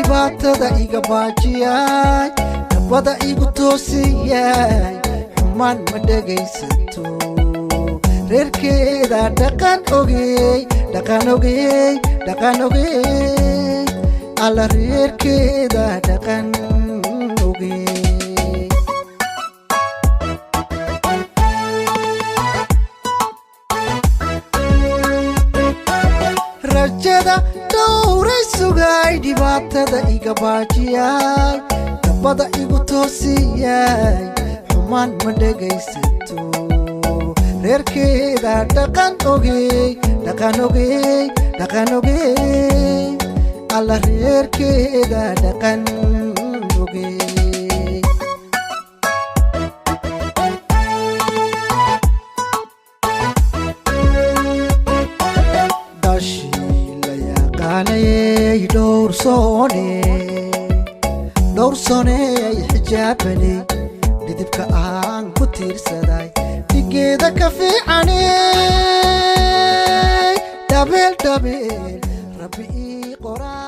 dhibaatada iga baajiyay nabada igu toosiyay xumaan ma dhagaysato reerkeeda dhaqan ogey alla reerkeeda dhaqan ogey rajada dhowray sugay dhibaatada iga baajiyay nabada igu toosiyay xumaan ma dhagaysato reerkeeda dhaqan ogey alla reerkeeda dhaqan ogey dashilaya dhowrsooney xijaabani dhidibka aan ku tiirsaday dhigeeda ka fiicaney dabeel rabbi ii qoraa